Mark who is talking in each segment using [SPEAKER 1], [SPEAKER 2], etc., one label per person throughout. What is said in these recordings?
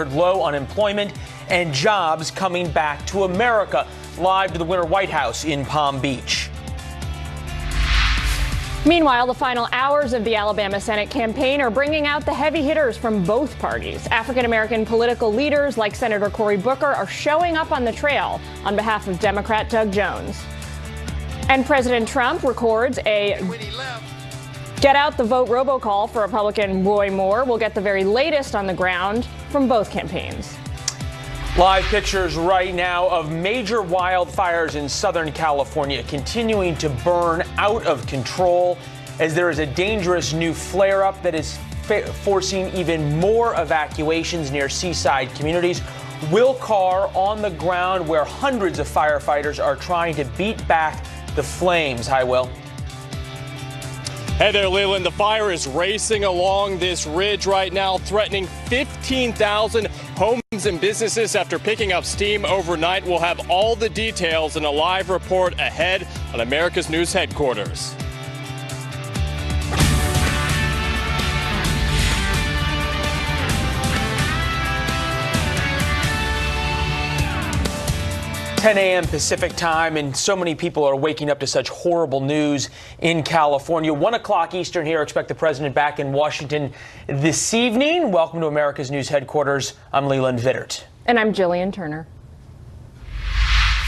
[SPEAKER 1] low unemployment and jobs coming back to America. Live to the Winter White House in Palm Beach.
[SPEAKER 2] Meanwhile, the final hours of the Alabama Senate campaign are bringing out the heavy hitters from both parties. African-American political leaders like Senator Cory Booker are showing up on the trail on behalf of Democrat Doug Jones. And President Trump records a get out the vote robocall for Republican Roy Moore. We'll get the very latest on the ground from both campaigns.
[SPEAKER 1] Live pictures right now of major wildfires in Southern California continuing to burn out of control as there is a dangerous new flare-up that is forcing even more evacuations near seaside communities. Will Carr on the ground where hundreds of firefighters are trying to beat back the flames. Hi, Will.
[SPEAKER 3] Hey there, Leland. The fire is racing along this ridge right now, threatening 15,000 homes and businesses after picking up steam overnight. We'll have all the details in a live report ahead on America's News Headquarters.
[SPEAKER 1] $10 a.m. Pacific time, and so many people are waking up to such horrible news in California. 1 o'clock Eastern here. Expect the president back in Washington this evening. Welcome to America's News Headquarters. I'm Leland Vittert.
[SPEAKER 2] And I'm Jillian Turner.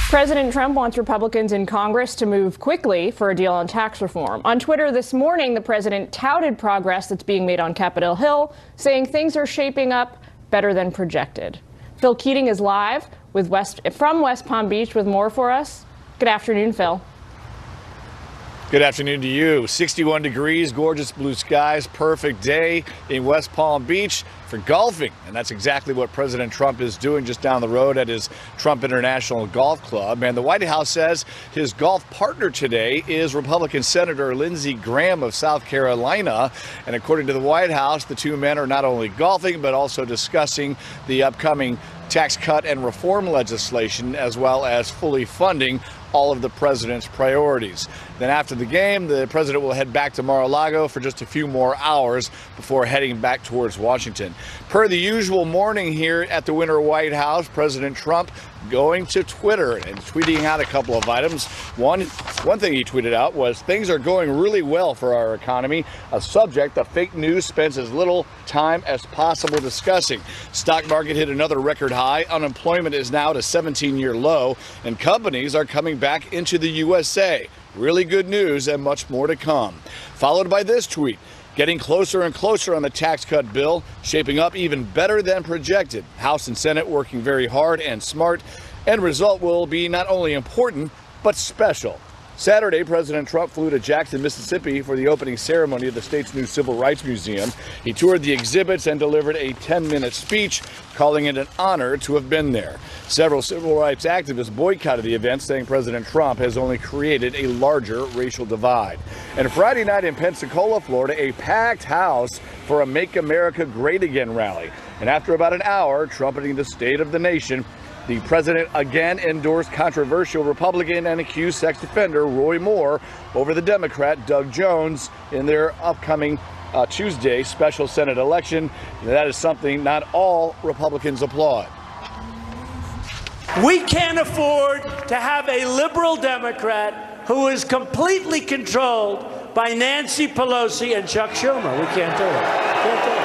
[SPEAKER 2] President Trump wants Republicans in Congress to move quickly for a deal on tax reform. On Twitter this morning, the president touted progress that's being made on Capitol Hill, saying things are shaping up better than projected. Phil Keating is live from West Palm Beach with more for us. Good afternoon, Phil.
[SPEAKER 4] Good afternoon to you. 61 degrees, gorgeous blue skies, perfect day in West Palm Beach for golfing. And that's exactly what President Trump is doing just down the road at his Trump International Golf Club. And the White House says his golf partner today is Republican Senator Lindsey Graham of South Carolina. And according to the White House, the two men are not only golfing, but also discussing the upcoming tax cut and reform legislation, as well as fully funding all of the president's priorities. Then after the game, the president will head back to Mar-a-Lago for just a few more hours before heading back towards Washington. Per the usual morning here at the Winter White House, President Trump going to Twitter and tweeting out a couple of items. One thing he tweeted out was, "Things are going really well for our economy," a subject the fake news spends as little time as possible discussing. Stock market hit another record high. Unemployment is now at a 17-year low, and companies are coming back into the USA. Really good news and much more to come. Followed by this tweet. Getting closer and closer on the tax cut bill, shaping up even better than projected. House and Senate working very hard and smart. End result will be not only important, but special. Saturday, President Trump flew to Jackson, Mississippi for the opening ceremony of the state's new Civil Rights Museum. He toured the exhibits and delivered a 10-minute speech, calling it an honor to have been there. Several civil rights activists boycotted the event, saying President Trump has only created a larger racial divide. And Friday night in Pensacola, Florida, a packed house for a Make America Great Again rally. And after about an hour trumpeting the state of the nation, the president again endorsed controversial Republican and accused sex offender Roy Moore over the Democrat Doug Jones in their upcoming Tuesday special Senate election. And that is something not all Republicans applaud.
[SPEAKER 5] We can't afford to have a liberal Democrat who is completely controlled by Nancy Pelosi and Chuck Schumer. We can't do it. Can't do it.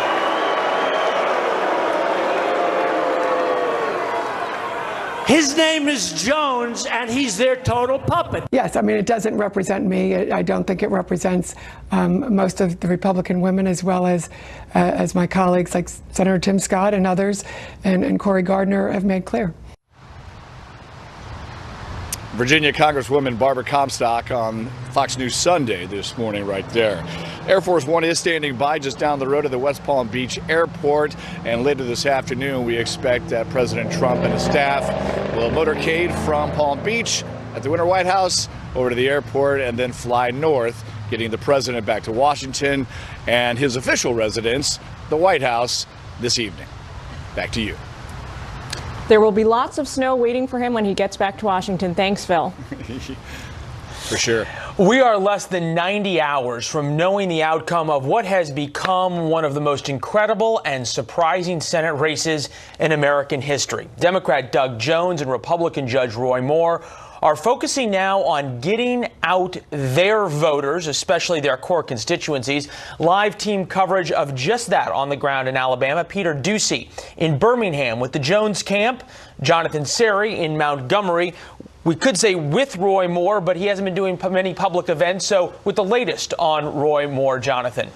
[SPEAKER 5] His name is Jones, and he's their total puppet.
[SPEAKER 6] Yes, I mean, it doesn't represent me. I don't think it represents most of the Republican women, as well as my colleagues like Senator Tim Scott and others, and Cory Gardner have made clear.
[SPEAKER 4] Virginia Congresswoman Barbara Comstock on Fox News Sunday this morning right there. Air Force One is standing by just down the road at the West Palm Beach Airport, and later this afternoon we expect that President Trump and his staff will motorcade from Palm Beach at the Winter White House over to the airport and then fly north, getting the president back to Washington and his official residence, the White House, this evening. Back to you.
[SPEAKER 2] There will be lots of snow waiting for him when he gets back to Washington. Thanks, Phil.
[SPEAKER 4] For sure.
[SPEAKER 1] We are less than 90 hours from knowing the outcome of what has become one of the most incredible and surprising Senate races in American history. Democrat Doug Jones and Republican Judge Roy Moore are focusing now on getting out their voters, especially their core constituencies. Live team coverage of just that on the ground in Alabama. Peter Ducey in Birmingham with the Jones camp. Jonathan Serrie in Montgomery. We could say with Roy Moore, but he hasn't been doing many public events. So with the latest on Roy Moore, Jonathan.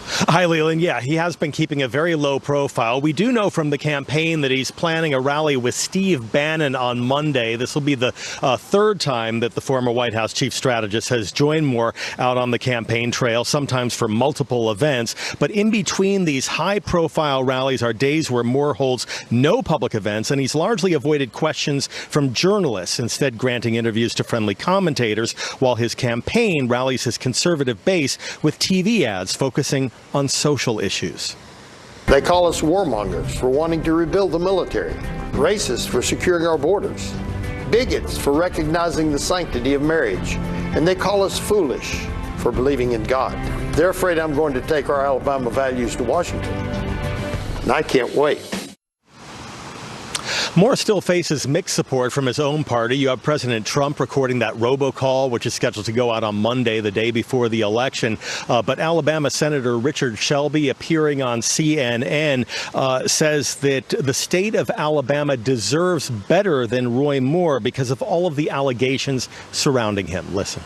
[SPEAKER 7] Hi, Leland. Yeah, he has been keeping a very low profile. We do know from the campaign that he's planning a rally with Steve Bannon on Monday. This will be the third time that the former White House chief strategist has joined Moore out on the campaign trail, sometimes for multiple events. But in between these high-profile rallies are days where Moore holds no public events, and he's largely avoided questions from journalists, instead granting interviews to friendly commentators, while his campaign rallies his conservative base with TV ads focusing on social issues.
[SPEAKER 8] They call us warmongers for wanting to rebuild the military, racists for securing our borders, bigots for recognizing the sanctity of marriage, and they call us foolish for believing in God. They're afraid I'm going to take our Alabama values to Washington, and I can't wait.
[SPEAKER 7] Moore still faces mixed support from his own party. You have President Trump recording that robocall, which is scheduled to go out on Monday, the day before the election. But Alabama Senator Richard Shelby, appearing on CNN, says that the state of Alabama deserves better than Roy Moore because of all of the allegations surrounding him. Listen.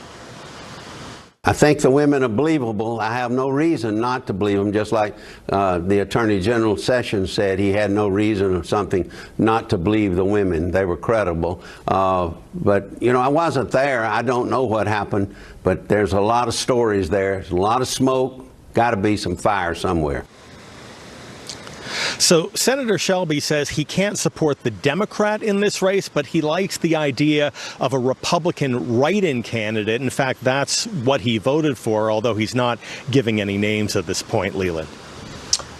[SPEAKER 9] I think the women are believable. I have no reason not to believe them, just like the Attorney General Sessions said he had no reason or something not to believe the women. They were credible. But, you know, I wasn't there. I don't know what happened, but there's a lot of stories there. There's a lot of smoke. Got to be some fire somewhere.
[SPEAKER 7] So Senator Shelby says he can't support the Democrat in this race, but he likes the idea of a Republican write-in candidate. In fact, that's what he voted for, although he's not giving any names at this point, Leland.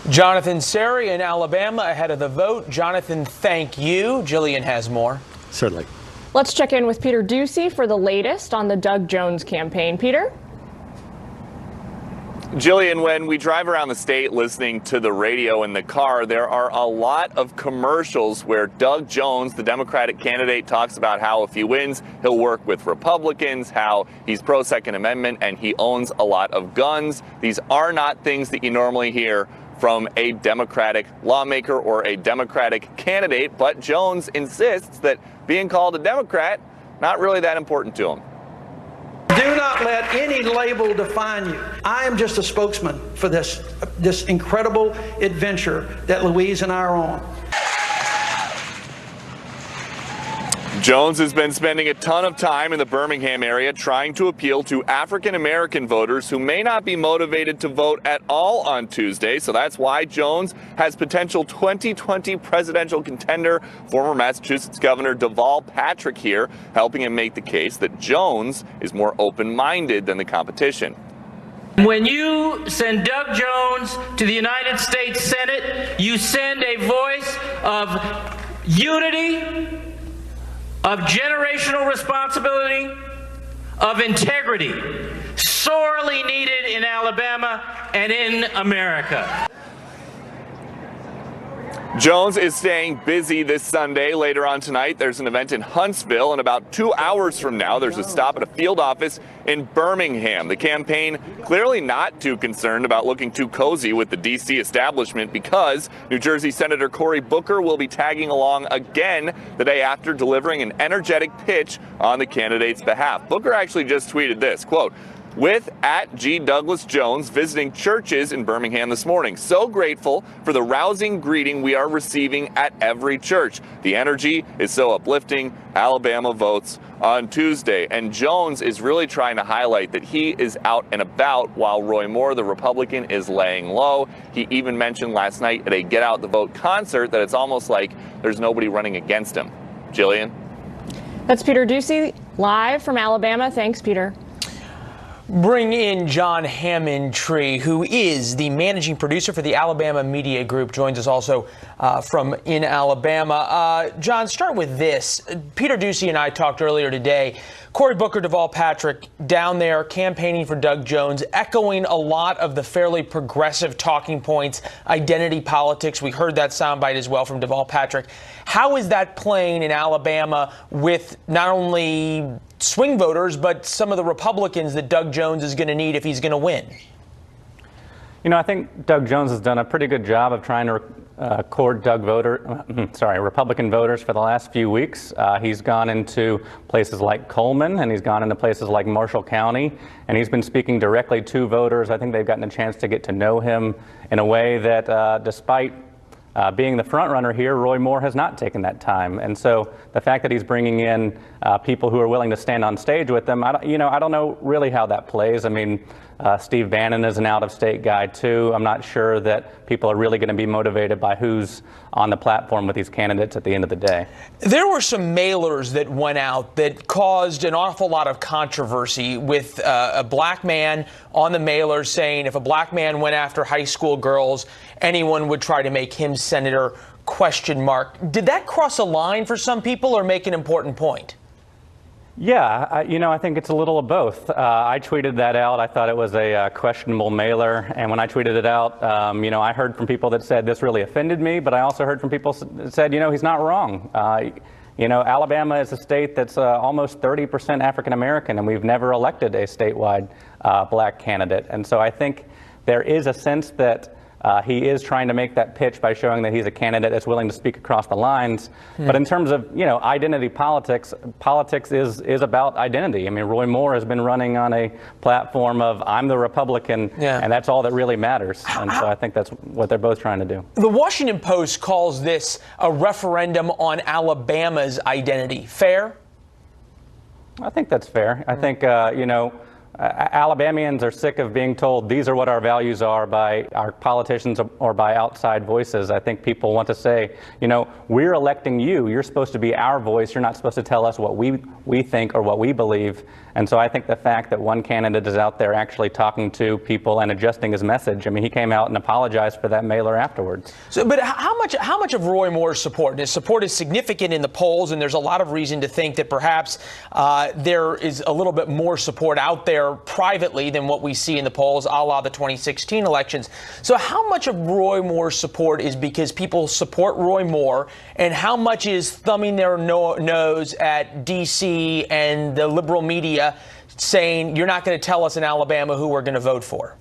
[SPEAKER 1] Jonathan Serrie in Alabama ahead of the vote. Jonathan, thank you. Jillian has more.
[SPEAKER 7] Certainly.
[SPEAKER 2] Let's check in with Peter Ducey for the latest on the Doug Jones campaign. Peter?
[SPEAKER 10] Jillian, when we drive around the state listening to the radio in the car, there are a lot of commercials where Doug Jones, the Democratic candidate, talks about how if he wins, he'll work with Republicans, how he's pro-Second Amendment, and he owns a lot of guns. These are not things that you normally hear from a Democratic lawmaker or a Democratic candidate, but Jones insists that being called a Democrat, not really that important to him.
[SPEAKER 11] Do not let any label define you. I am just a spokesman for this incredible adventure that Louise and I are on.
[SPEAKER 10] Jones has been spending a ton of time in the Birmingham area trying to appeal to African-American voters who may not be motivated to vote at all on Tuesday. So that's why Jones has potential 2020 presidential contender, former Massachusetts Governor Deval Patrick here, helping him make the case that Jones is more open-minded than the competition.
[SPEAKER 12] When you send Doug Jones to the United States Senate, you send a voice of unity, of generational responsibility, of integrity, sorely needed in Alabama and in America.
[SPEAKER 10] Jones is staying busy this Sunday. Later on tonight, there's an event in Huntsville, and about 2 hours from now, there's a stop at a field office in Birmingham. The campaign clearly not too concerned about looking too cozy with the D.C. establishment because New Jersey Senator Cory Booker will be tagging along again the day after delivering an energetic pitch on the candidate's behalf. Booker actually just tweeted this, quote, with @G. Douglas Jones visiting churches in Birmingham this morning. So grateful for the rousing greeting we are receiving at every church. The energy is so uplifting. Alabama votes on Tuesday. And Jones is really trying to highlight that he is out and about while Roy Moore, the Republican, is laying low. He even mentioned last night at a Get Out the Vote concert that it's almost like there's nobody running against him. Jillian?
[SPEAKER 2] That's Peter Ducey live from Alabama. Thanks, Peter.
[SPEAKER 1] Bring in John Hammontree, who is the managing producer for the Alabama Media Group, joins us also from in Alabama. John, start with this. Peter Doocy and I talked earlier today. Cory Booker, Deval Patrick down there campaigning for Doug Jones, echoing a lot of the fairly progressive talking points, identity politics. We heard that soundbite as well from Deval Patrick. How is that playing in Alabama with not only swing voters, but some of the Republicans that Doug Jones is going to need if he's going to win?
[SPEAKER 13] You know, I think Doug Jones has done a pretty good job of trying to court Republican voters for the last few weeks. He's gone into places like Coleman, and he's gone into places like Marshall County, and he's been speaking directly to voters. I think they've gotten a chance to get to know him in a way that, despite being the front runner here, Roy Moore has not taken that time. And so the fact that he's bringing in people who are willing to stand on stage with them, I don't know really how that plays. I mean, Steve Bannon is an out-of-state guy too. I'm not sure that people are really going to be motivated by who's on the platform with these candidates at the end of the day.
[SPEAKER 1] There were some mailers that went out that caused an awful lot of controversy, with a black man on the mailer saying if a black man went after high school girls, anyone would try to make him senator, ? Did that cross a line for some people or make an important point?
[SPEAKER 13] Yeah, I think it's a little of both. I tweeted that out. I thought it was a questionable mailer. And when I tweeted it out, I heard from people that said this really offended me, but I also heard from people that said, he's not wrong. Alabama is a state that's almost 30% African American, and we've never elected a statewide black candidate. And so I think there is a sense that he is trying to make that pitch by showing that he's a candidate that's willing to speak across the lines. But in terms of, identity politics is about identity. I mean, Roy Moore has been running on a platform of I'm the Republican, and that's all that really matters. And so I think that's what they're both trying to do.
[SPEAKER 1] The Washington Post calls this a referendum on Alabama's identity. Fair?
[SPEAKER 13] I think that's fair. I think, Alabamians are sick of being told these are what our values are by our politicians or by outside voices. I think people want to say, we're electing you. You're supposed to be our voice. You're not supposed to tell us what we think or what we believe. And so I think the fact that one candidate is out there actually talking to people and adjusting his message. I mean, he came out and apologized for that mailer afterwards.
[SPEAKER 1] But how much of Roy Moore's support? And his support is significant in the polls, and there's a lot of reason to think that perhaps there is a little bit more support out there privately than what we see in the polls, a la the 2016 elections. So how much of Roy Moore's support is because people support Roy Moore, and how much is thumbing their nose at D.C. and the liberal media saying you're not going to tell us in Alabama who we're going to vote for?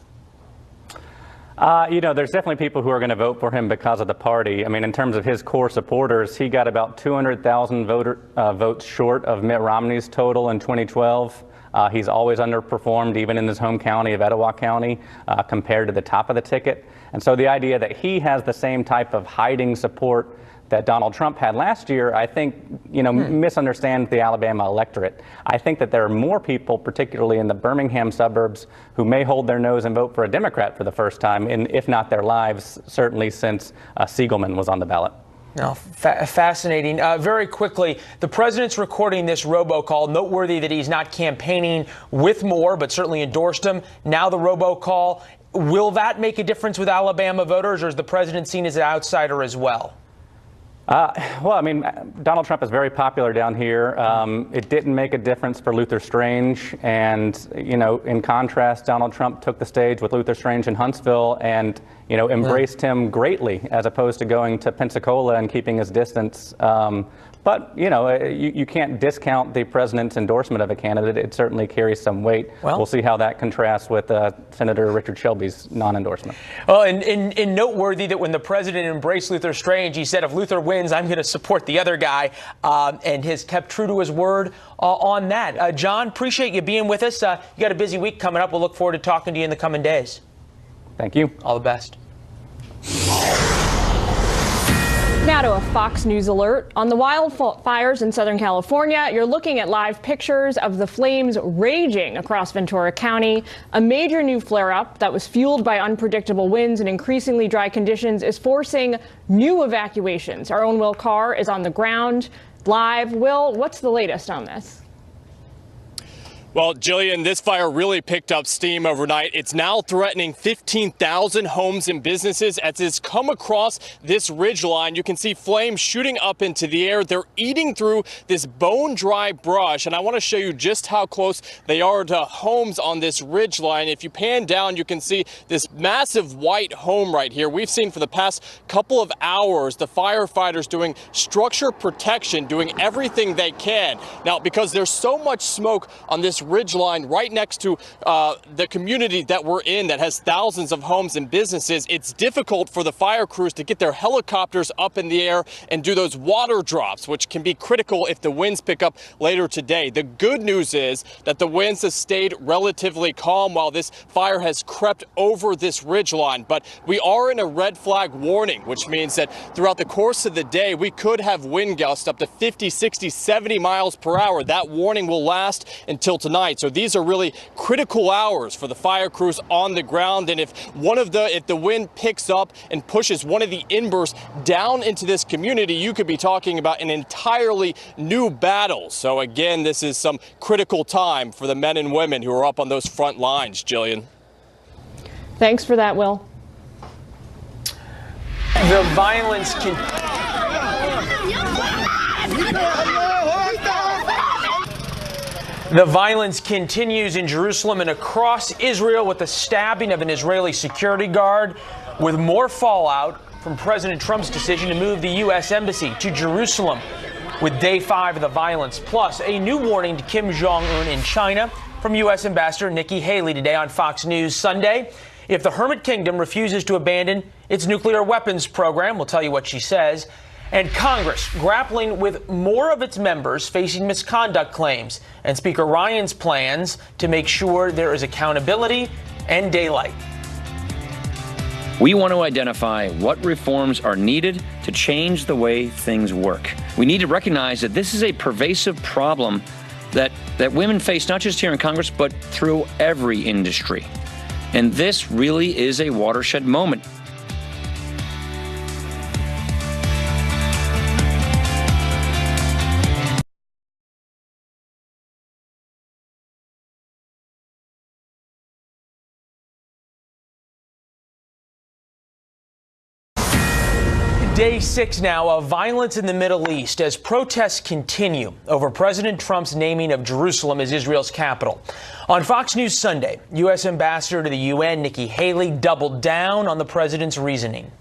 [SPEAKER 13] There's definitely people who are going to vote for him because of the party. I mean, in terms of his core supporters, he got about 200,000 votes short of Mitt Romney's total in 2012. He's always underperformed, even in his home county of Etowah County, compared to the top of the ticket. And so the idea that he has the same type of hiding support that Donald Trump had last year, I think, misunderstands the Alabama electorate. I think that there are more people, particularly in the Birmingham suburbs, who may hold their nose and vote for a Democrat for the first time, if not their lives, certainly since Siegelman was on the ballot.
[SPEAKER 1] No, fascinating. Very quickly, the president's recording this robocall. Noteworthy that he's not campaigning with Moore, but certainly endorsed him. Now the robocall. Will that make a difference with Alabama voters, or is the president seen as an outsider as well?
[SPEAKER 13] Well, I mean, Donald Trump is very popular down here. It didn't make a difference for Luther Strange. And, in contrast, Donald Trump took the stage with Luther Strange in Huntsville and, embraced him greatly, as opposed to going to Pensacola and keeping his distance. But, you can't discount the president's endorsement of a candidate. It certainly carries some weight. Well, we'll see how that contrasts with Senator Richard Shelby's non-endorsement.
[SPEAKER 1] Well, and noteworthy that when the president embraced Luther Strange, he said, if Luther wins, I'm going to support the other guy, and has kept true to his word on that. John, appreciate you being with us. You got a busy week coming up. We'll look forward to talking to you in the coming days.
[SPEAKER 13] Thank you.
[SPEAKER 1] All the best.
[SPEAKER 2] Now to a Fox News alert. On the wildfires in Southern California, you're looking at live pictures of the flames raging across Ventura County. A major new flare-up that was fueled by unpredictable winds and increasingly dry conditions is forcing new evacuations. Our own Will Carr is on the ground live. Will, what's the latest on this?
[SPEAKER 3] Well, Jillian, this fire really picked up steam overnight. It's now threatening 15,000 homes and businesses as it's come across this ridge line. You can see flames shooting up into the air. They're eating through this bone-dry brush, and I want to show you just how close they are to homes on this ridge line. If you pan down, you can see this massive white home right here. We've seen for the past couple of hours the firefighters doing structure protection, doing everything they can. Now, because there's so much smoke on this ridge line right next to the community that we're in that has thousands of homes and businesses, it's difficult for the fire crews to get their helicopters up in the air and do those water drops, which can be critical if the winds pick up later today. The good news is that the winds have stayed relatively calm while this fire has crept over this ridge line. But we are in a red flag warning, which means that throughout the course of the day, we could have wind gusts up to 50, 60, 70 miles per hour. That warning will last until tonight. So these are really critical hours for the fire crews on the ground. And if the wind picks up and pushes one of the embers down into this community, you could be talking about an entirely new battle. So again, this is some critical time for the men and women who are up on those front lines, Jillian.
[SPEAKER 2] Thanks for that, Will.
[SPEAKER 1] The violence The violence continues in Jerusalem and across Israel with the stabbing of an Israeli security guard, with more fallout from President Trump's decision to move the U.S. Embassy to Jerusalem with day 5 of the violence. Plus, a new warning to Kim Jong-un in China from U.S. Ambassador Nikki Haley today on Fox News Sunday. If the Hermit Kingdom refuses to abandon its nuclear weapons program, we'll tell you what she says. And Congress grappling with more of its members facing misconduct claims, and Speaker Ryan's plans to make sure there is accountability and daylight.
[SPEAKER 14] We want to identify what reforms are needed to change the way things work. We need to recognize that this is a pervasive problem that women face not just here in Congress, but through every industry. And this really is a watershed moment.
[SPEAKER 1] Day 6 now of violence in the Middle East as protests continue over President Trump's naming of Jerusalem as Israel's capital. On Fox News Sunday, U.S. Ambassador to the UN Nikki Haley doubled down on the president's reasoning.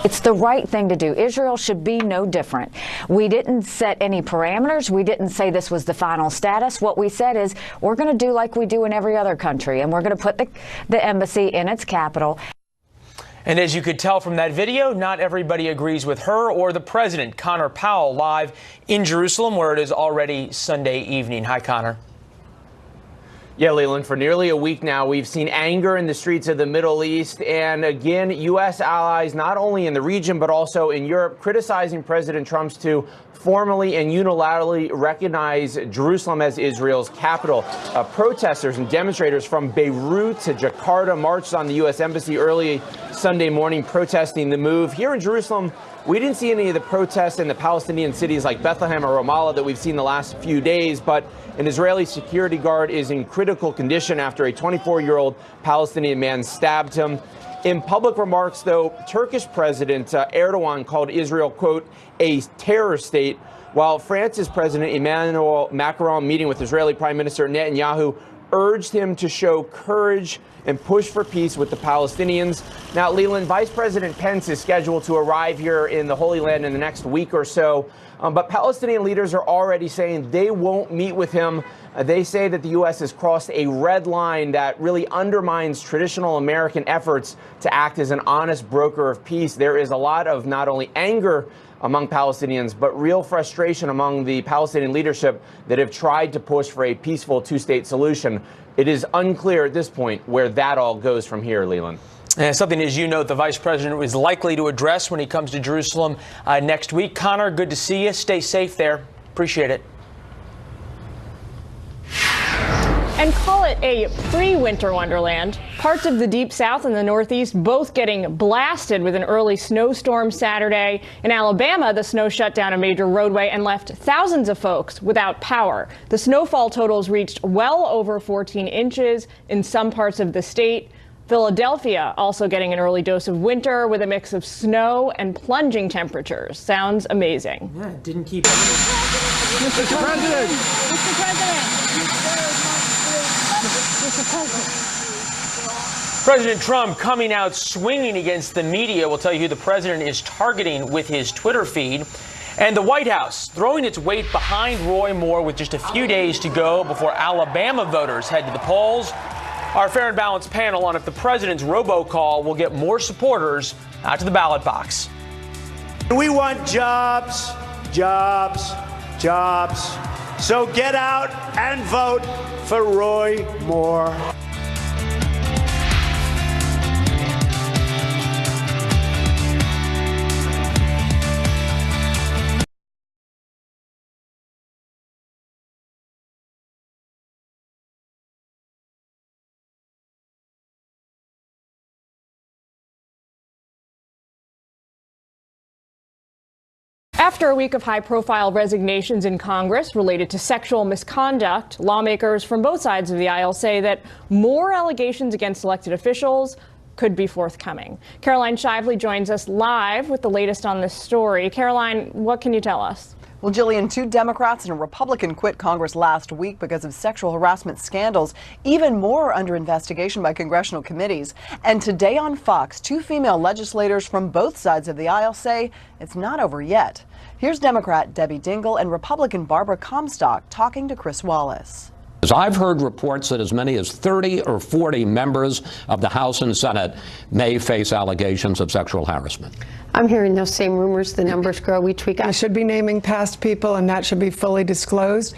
[SPEAKER 15] It's the right thing to do. Israel should be no different. We didn't set any parameters. We didn't say this was the final status. What we said is we're going to do like we do in every other country, and we're going to put the embassy in its capital.
[SPEAKER 1] And as you could tell from that video, not everybody agrees with her or the president. Connor Powell live in Jerusalem, where it is already Sunday evening. Hi, Connor.
[SPEAKER 16] Yeah, Leland, for nearly a week now, we've seen anger in the streets of the Middle East. And again, U.S. allies, not only in the region, but also in Europe, criticizing President Trump's to formally and unilaterally recognize Jerusalem as Israel's capital. Protesters and demonstrators from Beirut to Jakarta marched on the U.S. Embassy early Sunday morning protesting the move. Here in Jerusalem, we didn't see any of the protests in the Palestinian cities like Bethlehem or Ramallah that we've seen the last few days, but an Israeli security guard is in critical condition after a 24-year-old Palestinian man stabbed him. In public remarks, though, Turkish President Erdogan called Israel, quote, a terror state, while France's President Emmanuel Macron, meeting with Israeli Prime Minister Netanyahu, urged him to show courage and push for peace with the Palestinians. Now, Leland, Vice President Pence is scheduled to arrive here in the Holy Land in the next week or so. But Palestinian leaders are already saying they won't meet with him. They say that the U.S. has crossed a red line that really undermines traditional American efforts to act as an honest broker of peace. There is a lot of not only anger among Palestinians, but real frustration among the Palestinian leadership that have tried to push for a peaceful two-state solution. It is unclear at this point where that all goes from here, Leland.
[SPEAKER 1] And something, as you note, the vice president is likely to address when he comes to Jerusalem next week. Connor, good to see you. Stay safe there. Appreciate it.
[SPEAKER 2] And call it a pre-winter wonderland. Parts of the Deep South and the Northeast both getting blasted with an early snowstorm Saturday. In Alabama, the snow shut down a major roadway and left thousands of folks without power. The snowfall totals reached well over 14 inches in some parts of the state. Philadelphia also getting an early dose of winter with a mix of snow and plunging temperatures. Sounds amazing.
[SPEAKER 1] Yeah, it didn't keep.
[SPEAKER 2] Mr. President! Mr. President!
[SPEAKER 1] President Trump coming out swinging against the media. We'll tell you who the president is targeting with his Twitter feed. And the White House throwing its weight behind Roy Moore with just a few days to go before Alabama voters head to the polls. Our Fair and Balanced panel on if the president's robocall will get more supporters out to the ballot box.
[SPEAKER 5] We want jobs, jobs, jobs. So get out and vote for Roy Moore.
[SPEAKER 2] After a week of high-profile resignations in Congress related to sexual misconduct, lawmakers from both sides of the aisle say that more allegations against elected officials could be forthcoming. Caroline Shively joins us live with the latest on this story. Caroline, what can you tell us?
[SPEAKER 17] Well, Jillian, 2 Democrats and a Republican quit Congress last week because of sexual harassment scandals. Even more are under investigation by congressional committees. And today on Fox, 2 female legislators from both sides of the aisle say it's not over yet. Here's Democrat Debbie Dingell and Republican Barbara Comstock talking to Chris Wallace.
[SPEAKER 18] I've heard reports that as many as 30 or 40 members of the House and Senate may face allegations of sexual harassment.
[SPEAKER 6] I'm hearing those same rumors. The numbers grow each week. I should be naming past people, and that should be fully disclosed.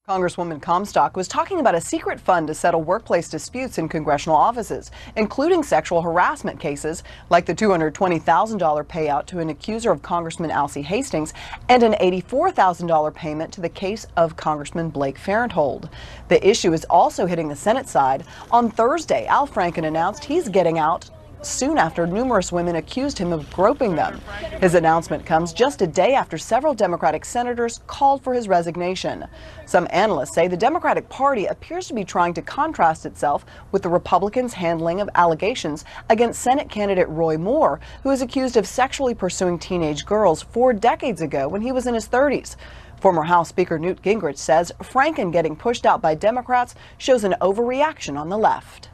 [SPEAKER 17] Congresswoman Comstock was talking about a secret fund to settle workplace disputes in congressional offices, including sexual harassment cases like the $220,000 payout to an accuser of Congressman Alcee Hastings and an $84,000 payment to the case of Congressman Blake Farenthold. The issue is also hitting the Senate side. On Thursday, Al Franken announced he's getting out soon after numerous women accused him of groping them. His announcement comes just a day after several Democratic senators called for his resignation. Some analysts say the Democratic Party appears to be trying to contrast itself with the Republicans' handling of allegations against Senate candidate Roy Moore, who is accused of sexually pursuing teenage girls 4 decades ago when he was in his 30s. Former House Speaker Newt Gingrich says Franken getting pushed out by Democrats shows an overreaction on the left.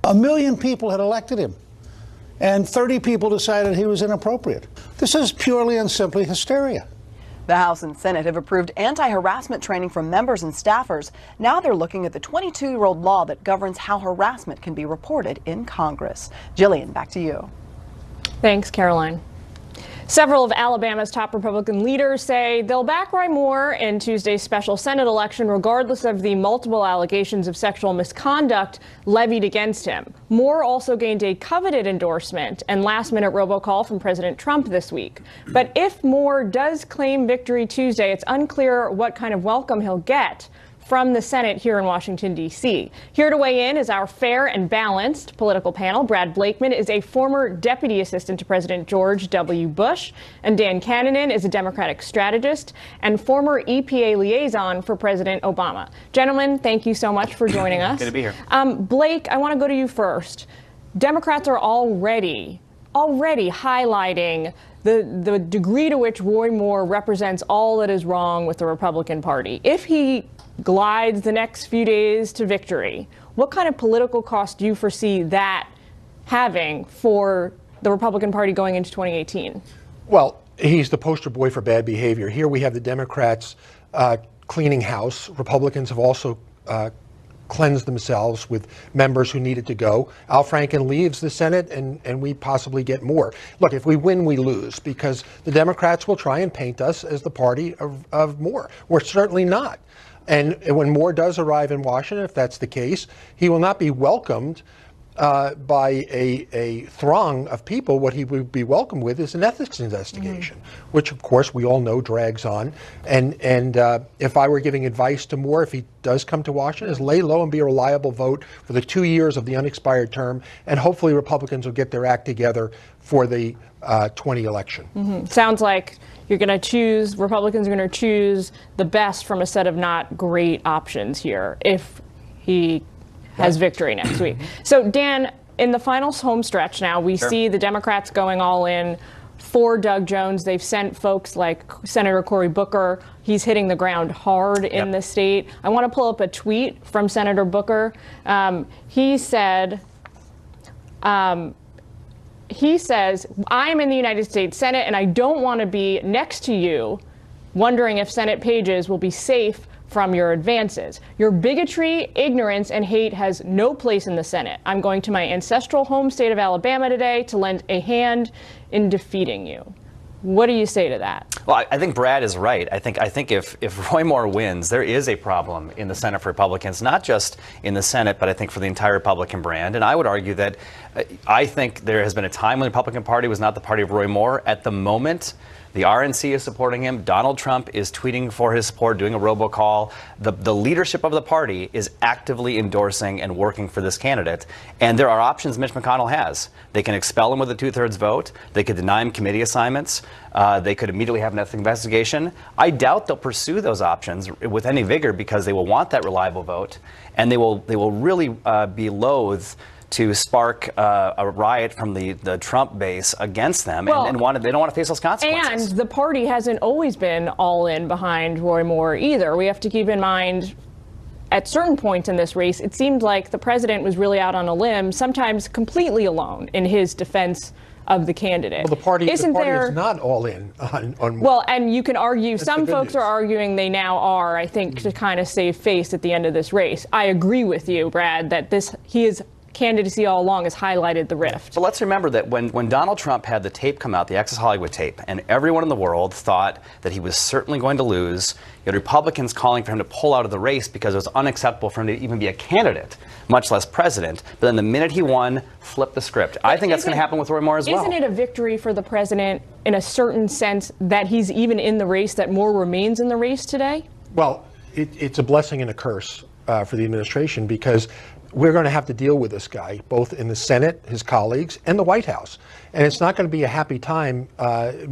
[SPEAKER 19] 1 million people had elected him, and 30 people decided he was inappropriate. This is purely and simply hysteria.
[SPEAKER 17] The House and Senate have approved anti-harassment training for members and staffers. Now they're looking at the 22-year-old law that governs how harassment can be reported in Congress. Jillian, back to you.
[SPEAKER 2] Thanks, Caroline. Several of Alabama's top Republican leaders say they'll back Roy Moore in Tuesday's special Senate election, regardless of the multiple allegations of sexual misconduct levied against him. Moore also gained a coveted endorsement and last-minute robocall from President Trump this week. But if Moore does claim victory Tuesday, it's unclear what kind of welcome he'll get from the Senate here in Washington, D.C. Here to weigh in is our fair and balanced political panel. Brad Blakeman is a former deputy assistant to President George W. Bush, and Dan Cannonen is a Democratic strategist and former EPA liaison for President Obama. Gentlemen, thank you so much for joining us.
[SPEAKER 16] Good to be here.
[SPEAKER 2] Blake, I want to go to you first. Democrats are already highlighting the degree to which Roy Moore represents all that is wrong with the Republican Party. If he glides the next few days to victory, what kind of political cost do you foresee that having for the Republican Party going into 2018?
[SPEAKER 20] Well, he's the poster boy for bad behavior. Here we have the Democrats cleaning house. Republicans have also cleansed themselves with members who needed to go. Al Franken leaves the Senate, and we possibly get more. Look, if we win, we lose, because the Democrats will try and paint us as the party of Moore. We're certainly not. And when Moore does arrive in Washington, if that's the case, he will not be welcomed by a throng of people, what he would be welcomed with is an ethics investigation, which of course we all know drags on. And if I were giving advice to Moore, if he does come to Washington, is lay low and be a reliable vote for the 2 years of the unexpired term, and hopefully Republicans will get their act together for the 20 election.
[SPEAKER 2] Sounds like Republicans are going to choose the best from a set of not great options here if he has victory next week. So, Dan, in the final home stretch now, we see the Democrats going all in for Doug Jones. They've sent folks like Senator Cory Booker. He's hitting the ground hard in the state. I want to pull up a tweet from Senator Booker. He says, I'm in the United States Senate, and I don't want to be next to you wondering if Senate pages will be safe from your advances. Your bigotry, ignorance, and hate has no place in the Senate. I'm going to my ancestral home state of Alabama today to lend a hand in defeating you. What do you say to that?
[SPEAKER 21] Well, I think Brad is right. I think if Roy Moore wins, there is a problem in the Senate for Republicans, not just in the Senate, but I think for the entire Republican brand. And I would argue that I think there has been a time when the Republican Party was not the party of Roy Moore. At the moment, the RNC is supporting him. Donald Trump is tweeting for his support, doing a robocall. The leadership of the party is actively endorsing and working for this candidate. And there are options Mitch McConnell has. They can expel him with a 2/3 vote. They could deny him committee assignments. They could immediately have an ethics investigation. I doubt they'll pursue those options with any vigor because they will want that reliable vote. And they will really be loath to spark a riot from the Trump base against them, they don't want to face those consequences.
[SPEAKER 2] And the party hasn't always been all in behind Roy Moore either. We have to keep in mind, at certain points in this race, it seemed like the president was really out on a limb, sometimes completely alone in his defense of the candidate.
[SPEAKER 20] Well, the party is not all in on
[SPEAKER 2] Well, and you can argue, some folks are arguing they now are, I think, to kind of save face at the end of this race. I agree with you, Brad, that his candidacy all along has highlighted the rift.
[SPEAKER 21] But let's remember that when Donald Trump had the tape come out, the Access Hollywood tape, and everyone in the world thought that he was certainly going to lose, you had Republicans calling for him to pull out of the race because it was unacceptable for him to even be a candidate, much less president. But then the minute he won, flipped the script. I think that's going to happen with Roy Moore as well.
[SPEAKER 2] Isn't it a victory for the president in a certain sense that he's even in the race, that Moore remains in the race today?
[SPEAKER 20] Well, it's a blessing and a curse for the administration, because we're going to have to deal with this guy, both in the Senate, his colleagues, and the White House. And it's not going to be a happy time.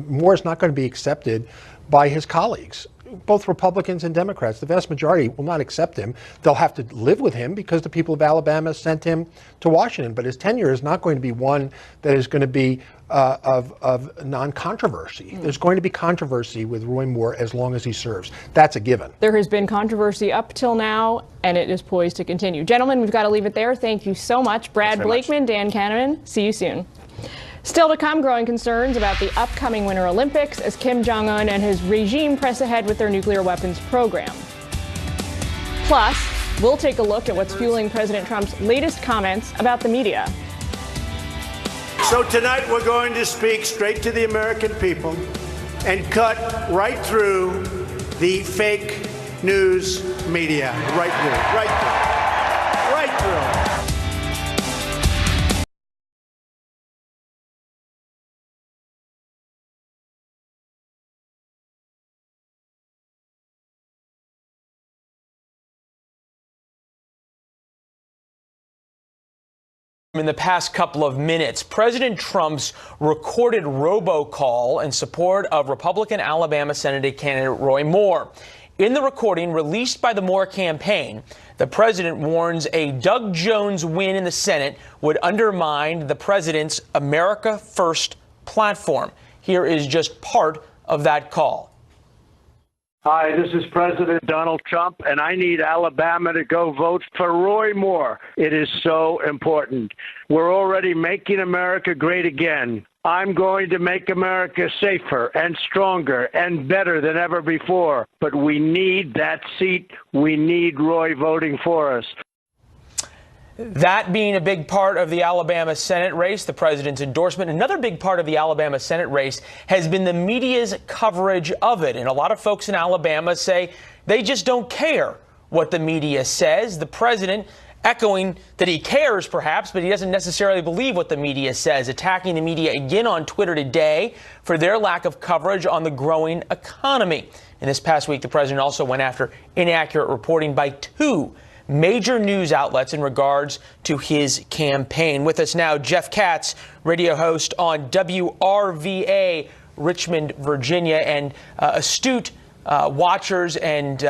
[SPEAKER 20] Moore's not going to be accepted by his colleagues, both Republicans and Democrats. The vast majority will not accept him. They'll have to live with him because the people of Alabama sent him to Washington. But his tenure is not going to be one that is going to be of non-controversy. There's going to be controversy with Roy Moore as long as he serves. That's a given.
[SPEAKER 2] There has been controversy up till now, and it is poised to continue. Gentlemen, we've got to leave it there. Thank you so much. Brad Blakeman, Dan Kahneman, see you soon. Still to come, growing concerns about the upcoming Winter Olympics as Kim Jong-un and his regime press ahead with their nuclear weapons program. Plus, we'll take a look at what's fueling President Trump's latest comments about the media.
[SPEAKER 5] So tonight we're going to speak straight to the American people and cut right through the fake news media. Right through.
[SPEAKER 1] In the past couple of minutes, President Trump's recorded robocall in support of Republican Alabama Senate candidate Roy Moore. In the recording released by the Moore campaign, the president warns a Doug Jones win in the Senate would undermine the president's America First platform. Here is just part of that call.
[SPEAKER 5] Hi, this is President Donald Trump, and I need Alabama to go vote for Roy Moore. It is so important. We're already making America great again. I'm going to make America safer and stronger and better than ever before. But we need that seat. We need Roy voting for us.
[SPEAKER 1] That being a big part of the Alabama Senate race, the president's endorsement. Another big part of the Alabama Senate race has been the media's coverage of it. And a lot of folks in Alabama say they just don't care what the media says. The president echoing that he cares, perhaps, but he doesn't necessarily believe what the media says, attacking the media again on Twitter today for their lack of coverage on the growing economy. And this past week, the president also went after inaccurate reporting by 2 major news outlets in regards to his campaign. With us now, Jeff Katz, radio host on WRVA, Richmond, Virginia, and astute watchers and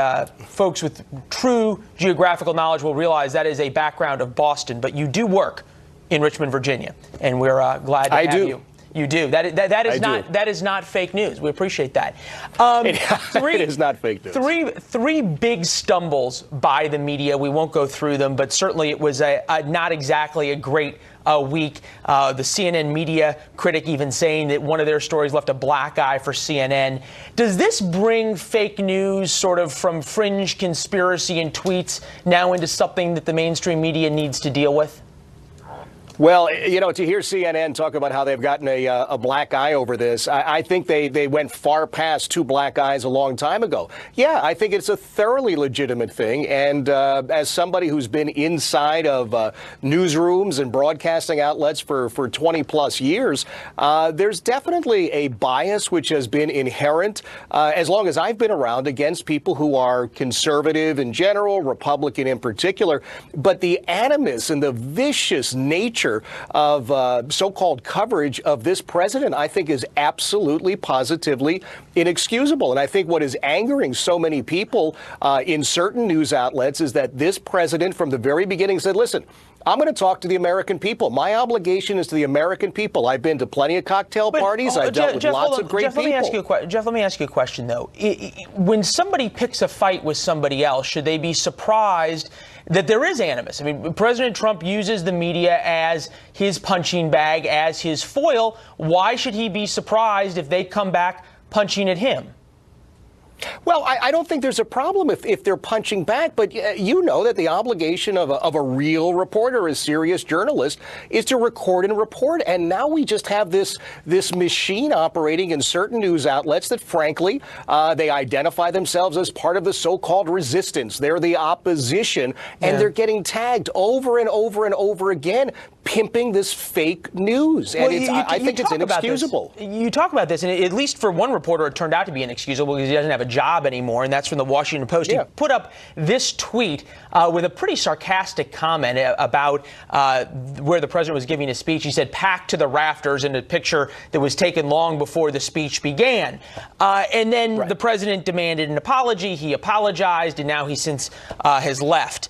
[SPEAKER 1] folks with true geographical knowledge will realize that is a background of Boston, but you do work in Richmond, Virginia, and we're glad to have you. You do. That is not fake news. We appreciate that.
[SPEAKER 4] It is not fake news.
[SPEAKER 1] Three big stumbles by the media. We won't go through them, but certainly it was not exactly a great week. The CNN media critic even saying that one of their stories left a black eye for CNN. Does this bring fake news sort of from fringe conspiracy and tweets now into something that the mainstream media needs to deal with?
[SPEAKER 4] Well, you know, to hear CNN talk about how they've gotten a black eye over this, I think they went far past 2 black eyes a long time ago. Yeah, I think it's a thoroughly legitimate thing. And as somebody who's been inside of newsrooms and broadcasting outlets for 20 plus years, there's definitely a bias which has been inherent as long as I've been around against people who are conservative in general, Republican in particular. But the animus and the vicious nature of so-called coverage of this president, I think, is absolutely, positively inexcusable. And I think what is angering so many people in certain news outlets is that this president from the very beginning said, listen, I'm going to talk to the American people. My obligation is to the American people. I've been to plenty of cocktail parties. I've dealt with lots of great people.
[SPEAKER 1] Jeff, let me ask you a question, though. When somebody picks a fight with somebody else, should they be surprised that there is animus? I mean, President Trump uses the media as his punching bag, as his foil. Why should he be surprised if they come back punching at him?
[SPEAKER 4] Well, I don't think there's a problem if they're punching back, but you know that the obligation of a real reporter, a serious journalist, is to record and report. And now we just have this machine operating in certain news outlets that, frankly, they identify themselves as part of the so-called resistance. They're the opposition, and they're getting tagged over and over and over again, pimping this fake news. And I think it's inexcusable.
[SPEAKER 1] You talk about this, and at least for one reporter, it turned out to be inexcusable because he doesn't have a job anymore, and that's from the Washington Post. He put up this tweet with a pretty sarcastic comment about where the president was giving his speech. He said, "packed to the rafters," in a picture that was taken long before the speech began. And then the president demanded an apology. He apologized, and now he since has left.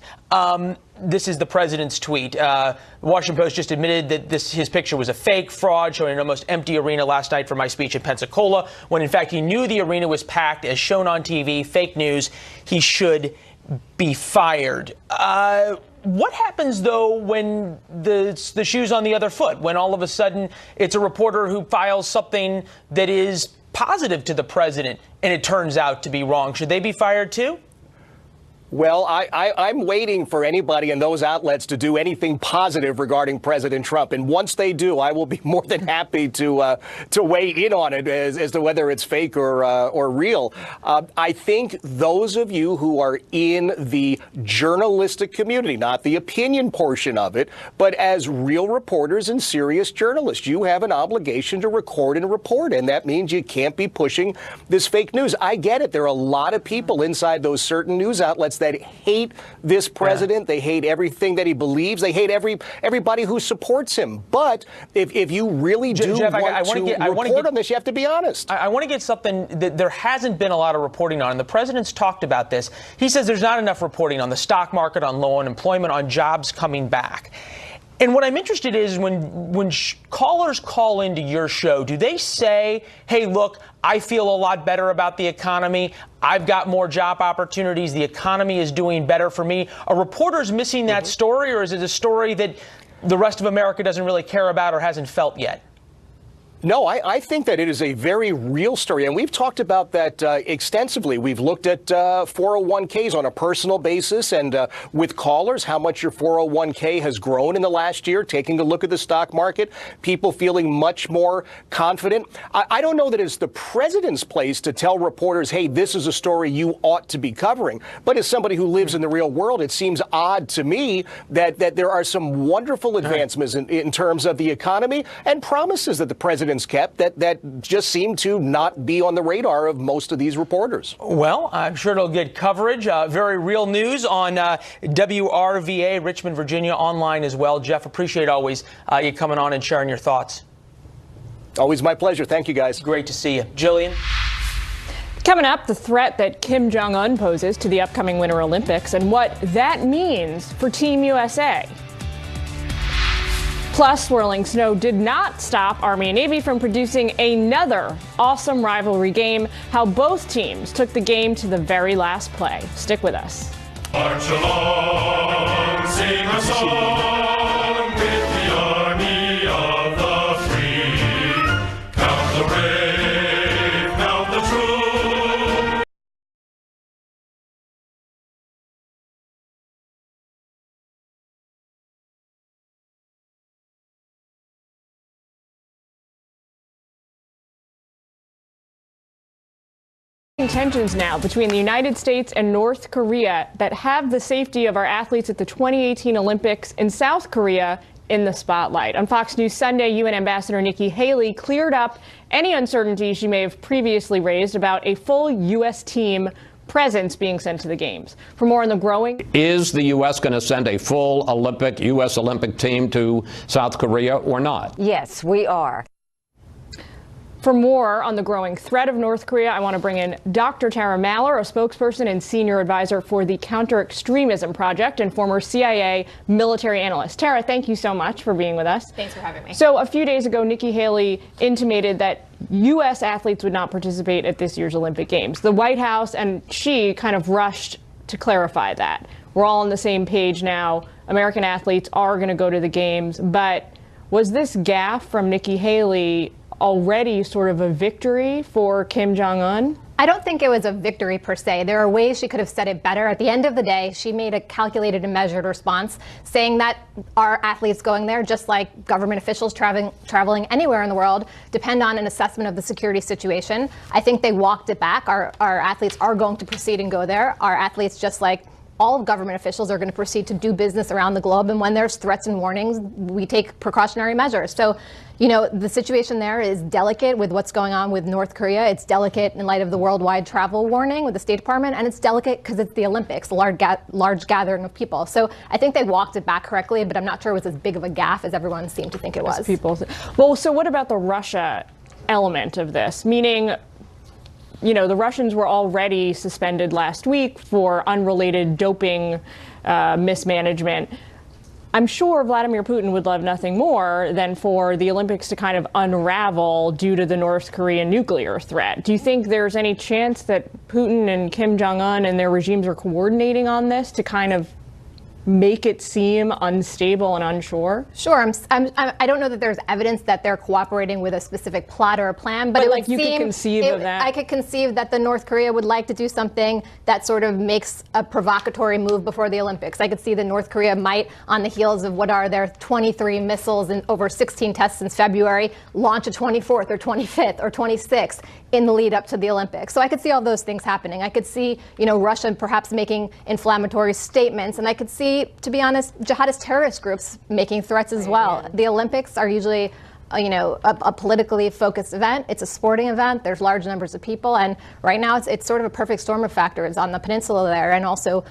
[SPEAKER 1] This is the president's tweet. The Washington Post just admitted that his picture was a fake fraud, showing an almost empty arena last night for my speech in Pensacola, when in fact he knew the arena was packed as shown on TV. Fake news. He should be fired. What happens, though, when the shoe's on the other foot, when all of a sudden it's a reporter who files something that is positive to the president and it turns out to be wrong? Should they be fired, too?
[SPEAKER 4] Well, I'm waiting for anybody in those outlets to do anything positive regarding President Trump. And once they do, I will be more than happy to weigh in on it as to whether it's fake or real. I think those of you who are in the journalistic community, not the opinion portion of it, but as real reporters and serious journalists, you have an obligation to record and report. And that means you can't be pushing this fake news. I get it. There are a lot of people inside those certain news outlets that hate this president. They hate everything that he believes. They hate everybody who supports him. But if you really do
[SPEAKER 1] Jeff,
[SPEAKER 4] report on this, you have to be honest.
[SPEAKER 1] I want to get something that there hasn't been a lot of reporting on. And the president's talked about this. He says there's not enough reporting on the stock market, on low unemployment, on jobs coming back. And what I'm interested in is when callers call into your show, do they say, hey, look, I feel a lot better about the economy. I've got more job opportunities. The economy is doing better for me. Are reporters missing that story, or is it a story that the rest of America doesn't really care about or hasn't felt yet?
[SPEAKER 4] No, I think that it is a very real story, and we've talked about that extensively. We've looked at 401ks on a personal basis and with callers, how much your 401k has grown in the last year, taking a look at the stock market, people feeling much more confident. I don't know that it's the president's place to tell reporters, hey, this is a story you ought to be covering. But as somebody who lives in the real world, it seems odd to me that there are some wonderful advancements in terms of the economy and promises that the president kept that just seem to not be on the radar of most of these reporters.
[SPEAKER 1] Well, I'm sure it'll get coverage. Very real news on WRVA, Richmond, Virginia, online as well. Jeff, appreciate always you coming on and sharing your thoughts.
[SPEAKER 4] Always my pleasure. Thank you, guys.
[SPEAKER 1] Great to see you. Jillian?
[SPEAKER 2] Coming up, the threat that Kim Jong-un poses to the upcoming Winter Olympics and what that means for Team USA. Plus, swirling snow did not stop Army and Navy from producing another awesome rivalry game, how both teams took the game to the very last play. Stick with us.
[SPEAKER 8] March along, sing a song with the army of the free. Count the brave, count the true.
[SPEAKER 2] Tensions now between the United States and North Korea that have the safety of our athletes at the 2018 Olympics in South Korea in the spotlight. On Fox News Sunday, UN Ambassador Nikki Haley cleared up any uncertainty she may have previously raised about a full U.S. team presence being sent to the games. For more on the growing...
[SPEAKER 18] Is the U.S. going to send a full U.S. Olympic team to South Korea or not?
[SPEAKER 15] Yes, we are.
[SPEAKER 2] For more on the growing threat of North Korea, I want to bring in Dr. Tara Maller, a spokesperson and senior advisor for the Counter-Extremism Project and former CIA military analyst. Tara, thank you so much for being with us.
[SPEAKER 22] Thanks for having me.
[SPEAKER 2] So a few days ago, Nikki Haley intimated that U.S. athletes would not participate at this year's Olympic Games. The White House and she kind of rushed to clarify that. We're all on the same page now. American athletes are going to go to the games, but was this gaffe from Nikki Haley already sort of a victory for Kim Jong-un?
[SPEAKER 22] I don't think it was a victory per se. There are ways she could have said it better. At the end of the day, she made a calculated and measured response saying that our athletes going there, just like government officials traveling anywhere in the world, depend on an assessment of the security situation. I think they walked it back. Our athletes are going to proceed and go there. Our athletes, just like all of government officials, are going to proceed to do business around the globe. And when there's threats and warnings, we take precautionary measures. So, you know, the situation there is delicate with what's going on with North Korea. It's delicate in light of the worldwide travel warning with the State Department. And it's delicate because it's the Olympics, a large gathering of people. So I think they walked it back correctly, but I'm not sure it was as big of a gaffe as everyone seemed to think it was.
[SPEAKER 2] Well, so what about the Russia element of this? Meaning, you know, the Russians were already suspended last week for unrelated doping mismanagement. I'm sure Vladimir Putin would love nothing more than for the Olympics to kind of unravel due to the North Korean nuclear threat. Do you think there's any chance that Putin and Kim Jong-un and their regimes are coordinating on this to kind of make it seem unstable and unsure?
[SPEAKER 22] Sure. I don't know that there's evidence that they're cooperating with a specific plot or a plan, but it
[SPEAKER 2] like
[SPEAKER 22] would
[SPEAKER 2] you
[SPEAKER 22] seem,
[SPEAKER 2] could conceive of that.
[SPEAKER 22] I could conceive that the North Korea would like to do something that sort of makes a provocatory move before the Olympics. I could see that North Korea might, on the heels of what are their 23 missiles and over 16 tests since February, launch a 24th or 25th or 26th in the lead up to the Olympics. So I could see all those things happening. I could see, you know, Russia perhaps making inflammatory statements, and I could see, to be honest, jihadist terrorist groups making threats as well. The Olympics are usually, you know, a politically focused event. It's a sporting event. There's large numbers of people, and right now it's sort of a perfect storm of factors on the peninsula there, and also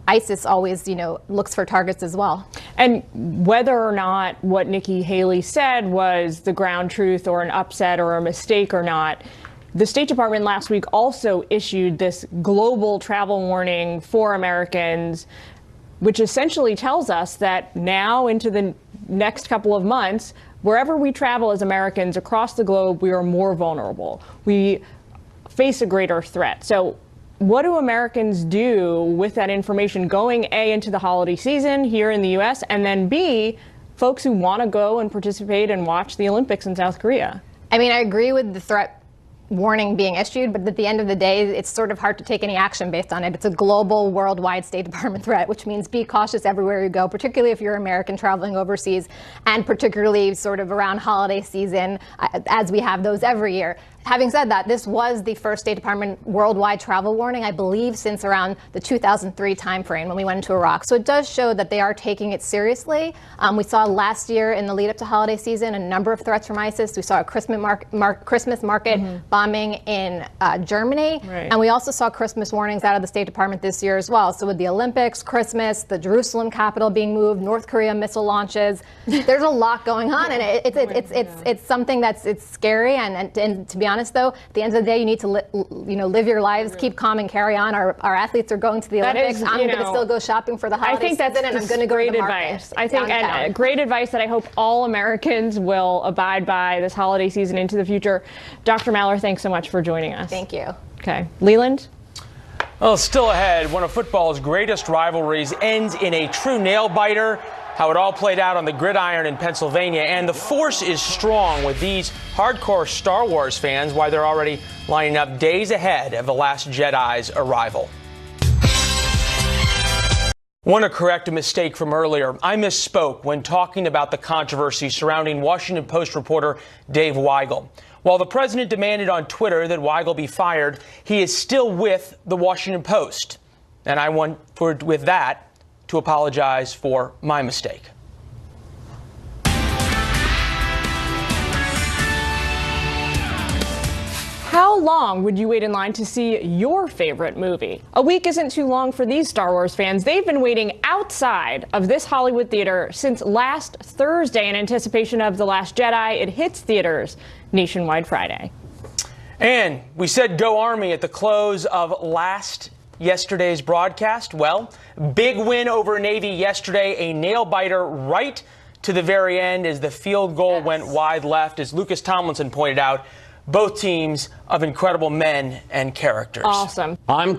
[SPEAKER 22] ISIS always, you know, looks for targets as well.
[SPEAKER 2] And whether or not what Nikki Haley said was the ground truth or an upset or a mistake or not, the State Department last week also issued this global travel warning for Americans, which essentially tells us that now into the next couple of months, wherever we travel as Americans across the globe, we are more vulnerable. We face a greater threat. So what do Americans do with that information going A, into the holiday season here in the U.S., and then B, folks who want to go and participate and watch the Olympics in South Korea?
[SPEAKER 22] I mean, I agree with the threat warning being issued, but at the end of the day, it's sort of hard to take any action based on it. It's a global, worldwide State Department threat, which means be cautious everywhere you go, particularly if you're American traveling overseas, and particularly sort of around holiday season, as we have those every year. Having said that, this was the first State Department worldwide travel warning, I believe, since around the 2003 timeframe when we went into Iraq. So it does show that they are taking it seriously. We saw last year in the lead up to holiday season a number of threats from ISIS. We saw a Christmas market bombing in Germany.
[SPEAKER 2] Right.
[SPEAKER 22] And we also saw Christmas warnings out of the State Department this year as well. So with the Olympics, Christmas, the Jerusalem capital being moved, North Korea missile launches, there's a lot going on. And it's something it's scary. And to be honest, though, at the end of the day, you need to live your lives, keep calm, and carry on. Our athletes are going to the Olympics. I'm going to still go shopping for the holiday season, and I'm going to go to the market.
[SPEAKER 2] Advice. I think and great advice that I hope all Americans will abide by this holiday season into the future. Dr. Maller, thanks so much for joining us.
[SPEAKER 22] Thank you.
[SPEAKER 2] Okay, Leland.
[SPEAKER 1] Well, still ahead, one of football's greatest rivalries ends in a true nail-biter. How it all played out on the gridiron in Pennsylvania. And the force is strong with these hardcore Star Wars fans, why they're already lining up days ahead of The Last Jedi's arrival. Want to correct a mistake from earlier. I misspoke when talking about the controversy surrounding Washington Post reporter Dave Weigel. While the president demanded on Twitter that Weigel be fired, he is still with the Washington Post. And I want, with that, to apologize for my mistake.
[SPEAKER 2] How long would you wait in line to see your favorite movie? A week isn't too long for these Star Wars fans. They've been waiting outside of this Hollywood theater since last Thursday in anticipation of The Last Jedi. It hits theaters nationwide Friday.
[SPEAKER 1] And we said go Army at the close of yesterday's broadcast. Well, big win over Navy yesterday, a nail-biter right to the very end as the field goal went wide left. As Lucas Tomlinson pointed out, both teams of incredible men and characters.
[SPEAKER 2] Awesome.
[SPEAKER 18] I'm